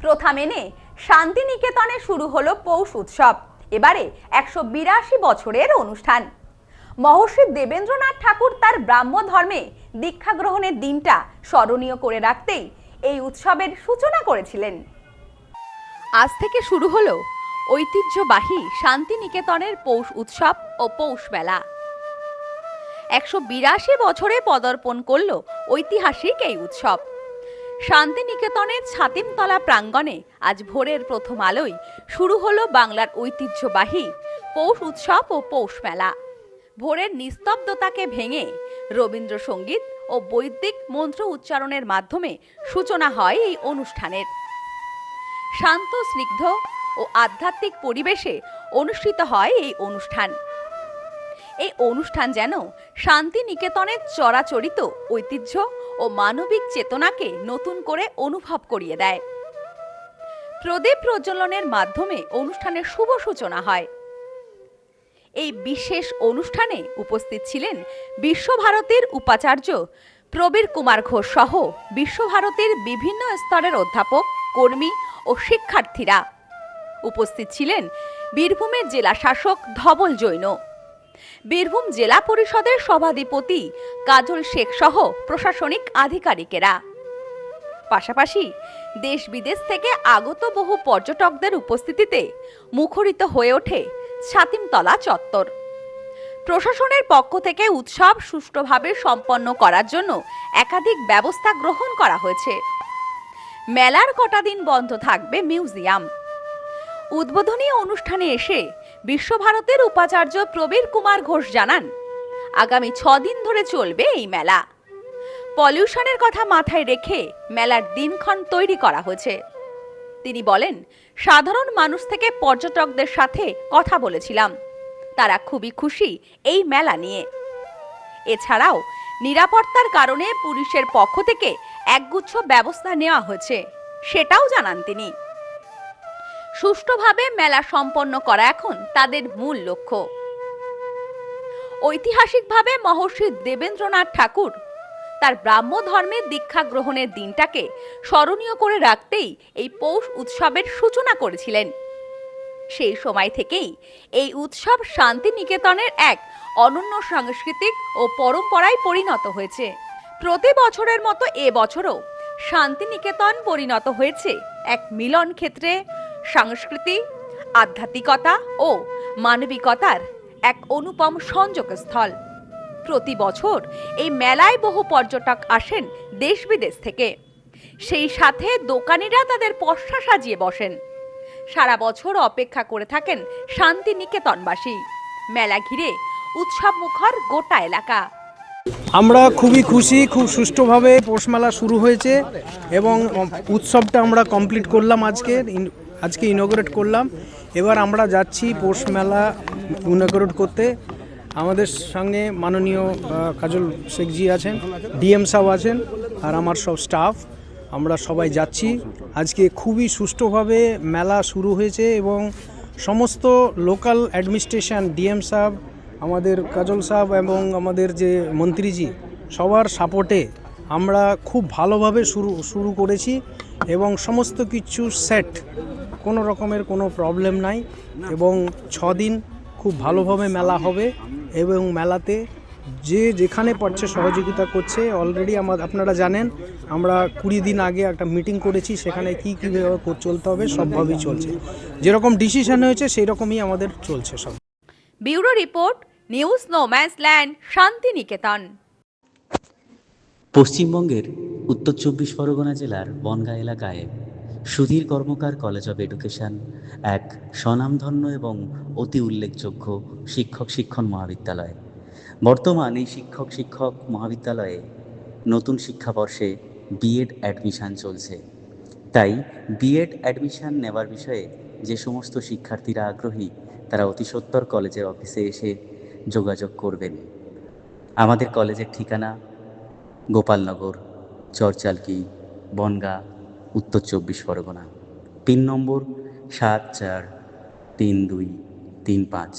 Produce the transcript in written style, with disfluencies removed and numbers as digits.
প্রথা মেনে শান্তিনিকেতনে শুরু হলো পৌষ উৎসব। এবারে 182 বছরের অনুষ্ঠান। মহর্ষি দেবেন্দ্রনাথ ঠাকুর তার ব্রাহ্ম ধর্মে দীক্ষা গ্রহণের দিনটা স্মরণীয় করে রাখতেই এই উৎসবের সূচনা করেছিলেন। আজ থেকে শুরু হলো ঐতিহ্যবাহী শান্তিনিকেতনের পৌষ উৎসব ও পৌষ মেলা। 182 বছরে পদার্পণ করল ঐতিহাসিক এই উৎসব। শান্তিনিকেতনের ছাতিমতলা প্রাঙ্গণে আজ ভোরের প্রথম আলোয় শুরু হলো বাংলার ঐতিহ্যবাহী পৌষ উৎসব ও পৌষ মেলা। ভোরের নিস্তব্ধতাকে ভেঙে রবীন্দ্রসঙ্গীত ও বৈদিক মন্ত্র উচ্চারণের মাধ্যমে সূচনা হয় এই অনুষ্ঠানের। শান্ত, স্নিগ্ধ ও আধ্যাত্মিক পরিবেশে অনুষ্ঠিত হয় এই অনুষ্ঠান। এই অনুষ্ঠান যেন শান্তিনিকেতনের চরাচরিত ঐতিহ্য ও মানবিক চেতনাকে নতুন করে অনুভব করিয়ে দেয়। প্রদীপ প্রজ্বলনের মাধ্যমে অনুষ্ঠানের শুভ সূচনা হয়। এই বিশেষ অনুষ্ঠানে উপস্থিত ছিলেন বিশ্বভারতীর উপাচার্য প্রবীর কুমার ঘোষ সহ বিশ্বভারতীর বিভিন্ন স্তরের অধ্যাপক, কর্মী ও শিক্ষার্থীরা। উপস্থিত ছিলেন বীরভূমের জেলা শাসক ধবল জৈন, বীরভূম জেলা পরিষদের সভাধিপতি কাজল শেখ সহ প্রশাসনিক আধিকারিকেরা। পাশাপাশি দেশ বিদেশ থেকে আগত বহু পর্যটকদের উপস্থিতিতে মুখরিত হয়ে ওঠে ছাতিমতলা চত্বর। প্রশাসনের পক্ষ থেকে উৎসব সুষ্ঠুভাবে সম্পন্ন করার জন্য একাধিক ব্যবস্থা গ্রহণ করা হয়েছে। মেলার কটা দিন বন্ধ থাকবে মিউজিয়াম। উদ্বোধনী অনুষ্ঠানে এসে বিশ্বভারতীর উপাচার্য প্রবীর কুমার ঘোষ জানান, আগামী 6 দিন ধরে চলবে এই মেলা। পলিউশনের কথা মাথায় রেখে মেলার দিনক্ষণ তৈরি করা হয়েছে। তিনি বলেন, সাধারণ মানুষ থেকে পর্যটকদের সাথে কথা বলেছিলাম, তারা খুবই খুশি এই মেলা নিয়ে। এছাড়াও নিরাপত্তার কারণে পুলিশের পক্ষ থেকে একগুচ্ছ ব্যবস্থা নেওয়া হয়েছে, সেটাও জানান তিনি। সুষ্ঠুভাবে মেলা সম্পন্ন করা এখন তাদের মূল লক্ষ্য। ঐতিহাসিকভাবে মহর্ষি দেবেন্দ্রনাথ ঠাকুর তার ব্রাহ্ম ধর্মের দীক্ষা গ্রহণের দিনটাকে স্মরণীয় করে রাখতেই এই পৌষ উৎসবের সূচনা করেছিলেন। সেই সময় থেকেই এই উৎসব শান্তিনিকেতনের এক অনন্য সাংস্কৃতিক ও পরম্পরায় পরিণত হয়েছে। প্রতি বছরের মতো এবছরও শান্তিনিকেতন পরিণত হয়েছে এক মিলন ক্ষেত্রে, সংস্কৃতি, আধ্যাত্মিকতা ও মানবিকতার এক অনুপম সংযোগস্থল। প্রতি বছর এই মেলায় বহু পর্যটক আসেন দেশ বিদেশ থেকে। সেই সাথে দোকানিরা তাদের পসরা সাজিয়ে বসেন। সারা বছর অপেক্ষা করে থাকেন শান্তিনিকেতনবাসী। মেলা ঘিরে উৎসব মুখর গোটা এলাকা। আমরা খুবই খুশি, খুব সুষ্ঠুভাবে পৌষ মেলা শুরু হয়েছে এবং উৎসবটা আমরা কমপ্লিট করলাম। আজকে ইনঅগ্রেট করলাম। এবার আমরা যাচ্ছি পৌষ মেলা ইনঅগ্রেট করতে। আমাদের সঙ্গে মাননীয় কাজল শেখজি আছেন, ডিএম সাহেব আছেন, আর আমার সব স্টাফ। আমরা সবাই যাচ্ছি। আজকে খুবই সুষ্ঠুভাবে মেলা শুরু হয়েছে এবং সমস্ত লোকাল অ্যাডমিনিস্ট্রেশন, ডিএম সাহেব, আমাদের কাজল সাহেব এবং আমাদের যে মন্ত্রীজি, সবার সাপোর্টে আমরা খুব ভালোভাবে শুরু করেছি এবং সমস্ত কিছু সেট, কোনো রকমের কোনো প্রবলেম নাই এবং 6 দিন খুব ভালোভাবে মেলা হবে এবং মেলাতে যে যেখানে পারছে সহযোগিতা করছে। অলরেডি আপনারা জানেন আমরা 20 দিন আগে একটা মিটিং করেছি, সেখানে কীভাবে চলতে হবে সবভাবেই চলছে। যেরকম ডিসিশন হয়েছে সেই রকমই আমাদের চলছে সব। Bureau report, news no man's land, Shantiniketan. পশ্চিমবঙ্গের উত্তর 24 পরগনা জেলার বনগাঁ এলাকায় Sudhir Karmakar college of education এক স্বনামধন্য এবং অতি উল্লেখযোগ্য শিক্ষণ মহাবিদ্যালয়। বর্তমান এই শিক্ষক মহাবিদ্যালয়ে নতুন শিক্ষাবর্ষে বিএড অ্যাডমিশান চলছে। তাই বিএড অ্যাডমিশান নেওয়ার বিষয়ে যে সমস্ত শিক্ষার্থীরা আগ্রহী, তারা অতি সত্বর কলেজের অফিসে এসে যোগাযোগ করবেন। আমাদের কলেজের ঠিকানা গোপালনগর, চরচালকি, বনগাঁ, উত্তর 24 পরগনা। পিন নম্বর 743235।